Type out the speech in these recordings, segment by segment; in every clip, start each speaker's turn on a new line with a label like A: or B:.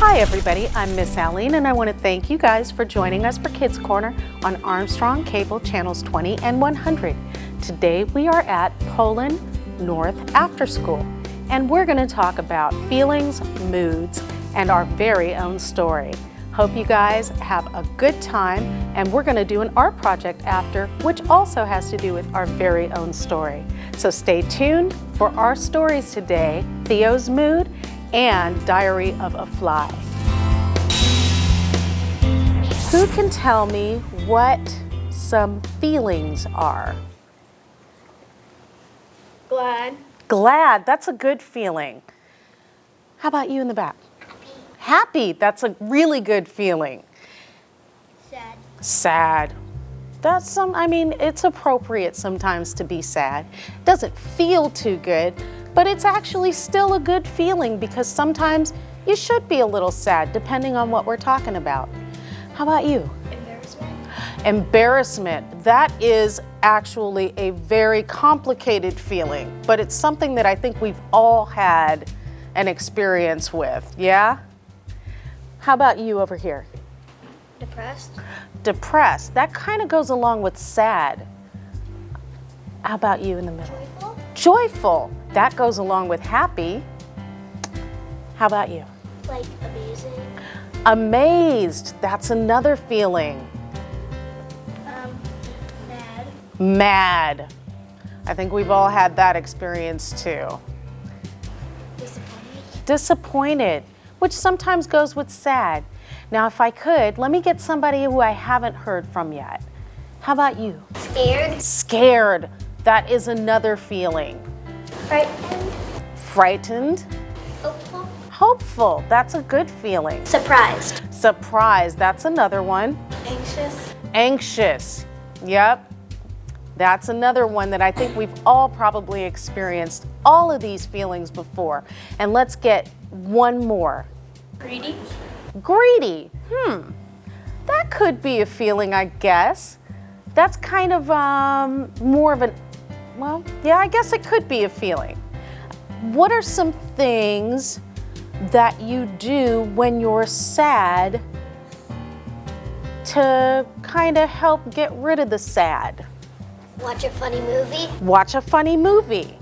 A: Hi everybody, I'm Miss Aline and I want to thank you guys for joining us for Kids Corner on Armstrong Cable Channels 20 and 100. Today we are at Poland North After School and we're going to talk about feelings, moods, and our very own story. Hope you guys have a good time, and we're going to do an art project after, which also has to do with our very own story. So stay tuned for our stories today, Theo's Mood and Diary of a Fly. Who can tell me what some feelings are?
B: Glad.
A: Glad, that's a good feeling. How about you in the back? Happy, that's a really good feeling.
B: Sad.
A: Sad. It's appropriate sometimes to be sad. Doesn't feel too good, but it's actually still a good feeling because sometimes you should be a little sad depending on what we're talking about. How about you?
B: Embarrassment.
A: Embarrassment. That is actually a very complicated feeling, but it's something that I think we've all had an experience with, yeah? How about you over here?
B: Depressed.
A: Depressed. That kind of goes along with sad. How about you in the middle?
B: Joyful.
A: Joyful. That goes along with happy. How about you?
B: Like amazing.
A: Amazed. That's another feeling.
B: Mad.
A: Mad. I think we've all had that experience too.
B: Disappointed.
A: Disappointed, which sometimes goes with sad. Now, if I could, let me get somebody who I haven't heard from yet. How about you?
B: Scared.
A: Scared. That is another feeling.
B: Frightened.
A: Frightened.
B: Hopeful.
A: Hopeful. That's a good feeling.
B: Surprised.
A: Surprised. That's another one.
B: Anxious.
A: Anxious. Yep. That's another one that I think we've all probably experienced all of these feelings before. And let's get one more.
B: Greedy.
A: Greedy. That could be a feeling, I guess. That's kind of more of I guess it could be a feeling. What are some things that you do when you're sad to kind of help get rid of the sad?
B: Watch a funny movie.
A: Watch a funny movie.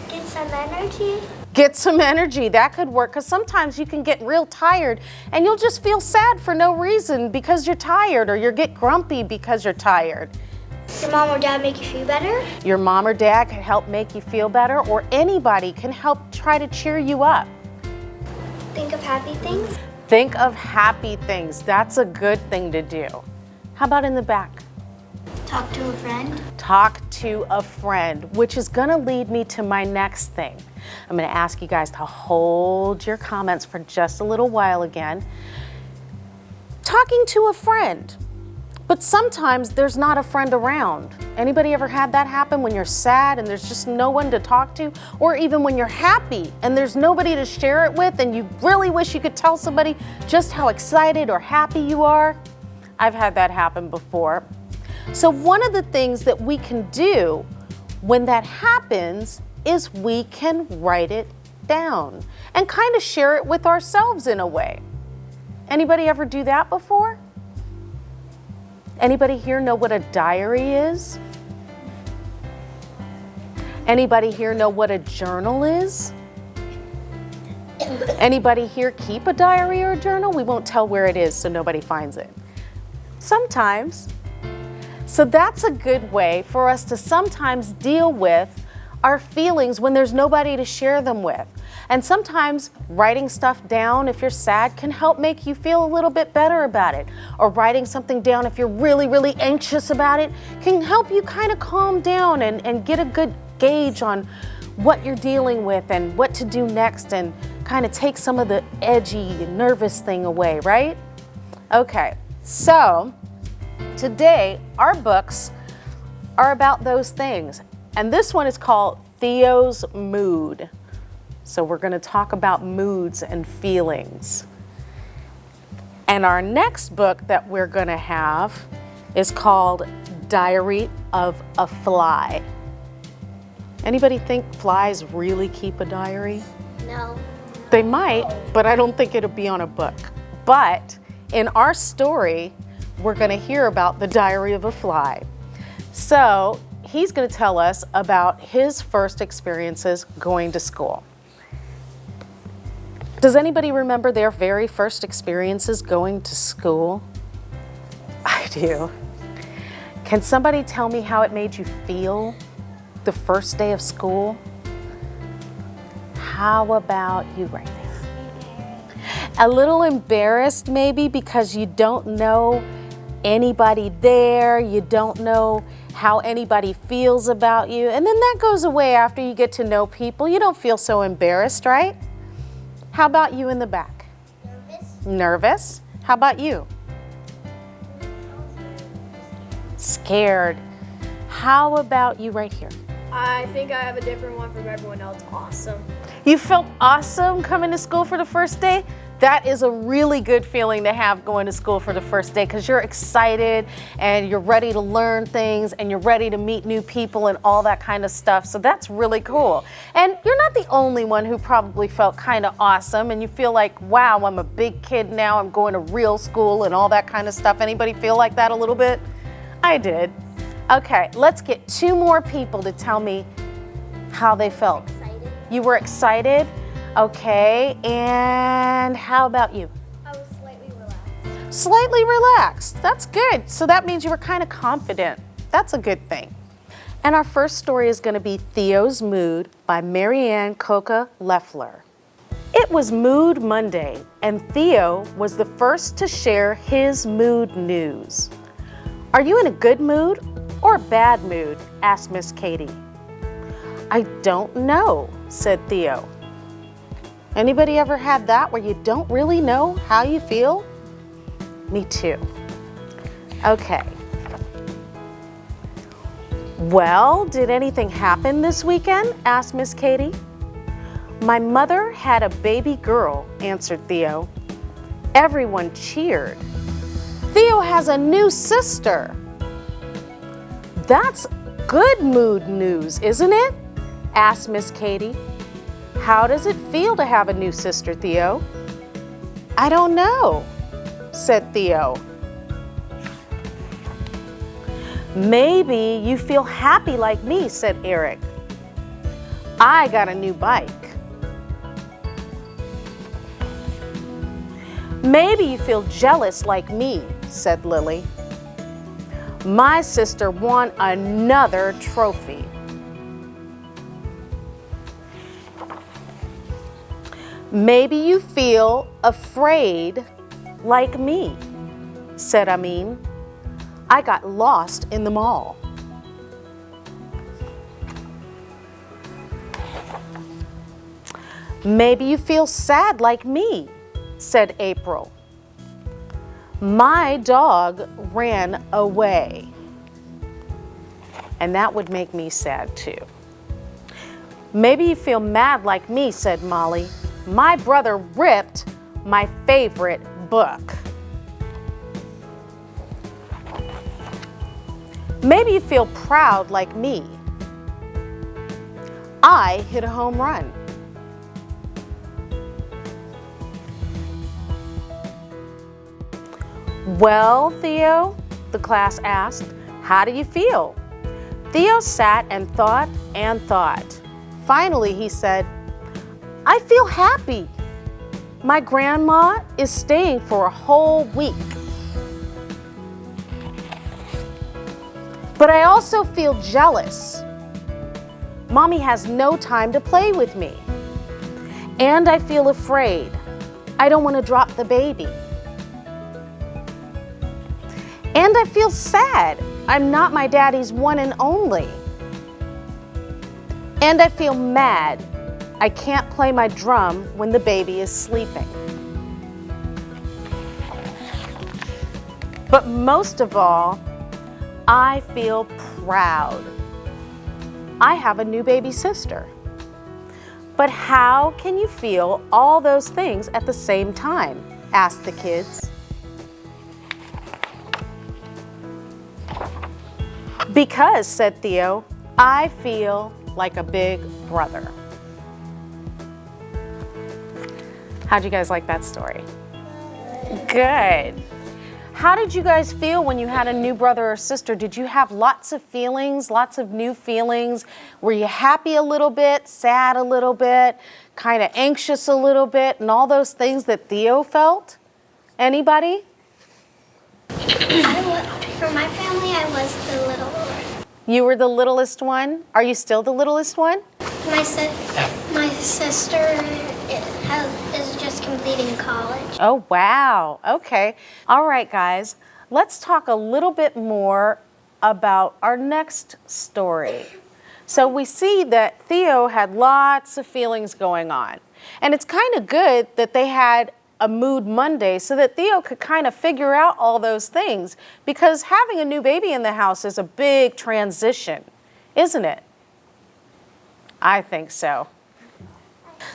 B: Get some energy.
A: Get some energy. That could work because sometimes you can get real tired and you'll just feel sad for no reason because you're tired, or you'll get grumpy because you're tired.
B: Your mom or dad make you feel better?
A: Your mom or dad can help make you feel better, or anybody can help try to cheer you up.
B: Think of happy things.
A: Think of happy things. That's a good thing to do. How about in the back?
B: Talk to a friend.
A: Talk to a friend, which is going to lead me to my next thing. I'm going to ask you guys to hold your comments for just a little while again. Talking to a friend. But sometimes there's not a friend around. Anybody ever had that happen when you're sad and there's just no one to talk to? Or even when you're happy and there's nobody to share it with and you really wish you could tell somebody just how excited or happy you are? I've had that happen before. So one of the things that we can do when that happens is we can write it down and kind of share it with ourselves in a way. Anybody ever do that before? Anybody here know what a diary is? Anybody here know what a journal is? Anybody here keep a diary or a journal? We won't tell where it is so nobody finds it. Sometimes. So that's a good way for us to sometimes deal with our feelings when there's nobody to share them with. And sometimes writing stuff down if you're sad can help make you feel a little bit better about it. Or writing something down if you're really, really anxious about it can help you kind of calm down and get a good gauge on what you're dealing with and what to do next, and kind of take some of the edgy, nervous thing away, right? Okay, so today our books are about those things. And this one is called Theo's Mood. So we're going to talk about moods and feelings. And our next book that we're going to have is called Diary of a Fly. Anybody think flies really keep a diary?
B: No.
A: They might, but I don't think it'll be on a book. But in our story, we're going to hear about the Diary of a Fly. So he's going to tell us about his first experiences going to school. Does anybody remember their very first experiences going to school? I do. Can somebody tell me how it made you feel the first day of school? How about you right there? A little embarrassed maybe because you don't know anybody there, you don't know how anybody feels about you, and then that goes away after you get to know people. You don't feel so embarrassed, right? How about you in the back?
B: Nervous.
A: Nervous? How about you? Scared. How about you right here?
C: I think I have a different one from everyone else. Awesome.
A: You felt awesome coming to school for the first day? That is a really good feeling to have going to school for the first day because you're excited and you're ready to learn things and you're ready to meet new people and all that kind of stuff. So that's really cool. And you're not the only one who probably felt kind of awesome and you feel like, wow, I'm a big kid now, I'm going to real school and all that kind of stuff. Anybody feel like that a little bit? I did. Okay, let's get 2 more people to tell me how they felt.
B: Excited.
A: You were excited? Okay, and how about you?
B: I was slightly relaxed.
A: Slightly relaxed. That's good. So that means you were kind of confident. That's a good thing. And our first story is going to be Theo's Mood by Marianne Coca Leffler. It was Mood Monday, and Theo was the first to share his mood news. Are you in a good mood or a bad mood? Asked Miss Katie. I don't know, said Theo. Anybody ever had that where you don't really know how you feel? Me too. Okay. Well, did anything happen this weekend? Asked Miss Katie. My mother had a baby girl, answered Theo. Everyone cheered. Theo has a new sister. That's good mood news, isn't it? Asked Miss Katie. How does it feel to have a new sister, Theo? I don't know, said Theo. Maybe you feel happy like me, said Eric. I got a new bike. Maybe you feel jealous like me, said Lily. My sister won another trophy. Maybe you feel afraid like me, said Amin. I got lost in the mall. Maybe you feel sad like me, said April. My dog ran away. And that would make me sad too. Maybe you feel mad like me, said Molly. My brother ripped my favorite book. Maybe you feel proud like me. I hit a home run. Well, Theo, the class asked, how do you feel? Theo sat and thought and thought. Finally, he said, I feel happy. My grandma is staying for a whole week. But I also feel jealous. Mommy has no time to play with me. And I feel afraid. I don't want to drop the baby. And I feel sad. I'm not my daddy's one and only. And I feel mad. I can't play my drum when the baby is sleeping. But most of all, I feel proud. I have a new baby sister. But how can you feel all those things at the same time? Asked the kids. Because, said Theo, I feel like a big brother. How'd you guys like that story? Good. How did you guys feel when you had a new brother or sister? Did you have lots of feelings, lots of new feelings? Were you happy a little bit, sad a little bit, kind of anxious a little bit, and all those things that Theo felt? Anybody?
B: For my family, I was the little one.
A: You were the littlest one? Are you still the littlest one?
B: My sister is just completing college.
A: Oh, wow. Okay. All right, guys. Let's talk a little bit more about our next story. So we see that Theo had lots of feelings going on. And it's kind of good that they had a Mood Monday so that Theo could kind of figure out all those things, because having a new baby in the house is a big transition, isn't it? I think so.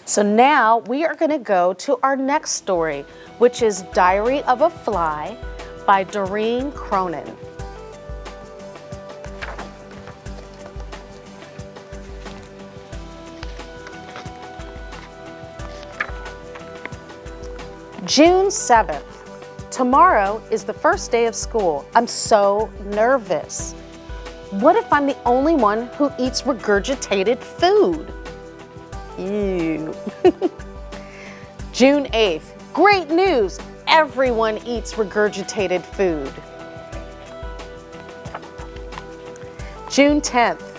A: So now we are going to go to our next story, which is Diary of a Fly by Doreen Cronin. June 7th. Tomorrow is the first day of school. I'm so nervous. What if I'm the only one who eats regurgitated food? Ew. June 8th. Great news! Everyone eats regurgitated food. June 10th.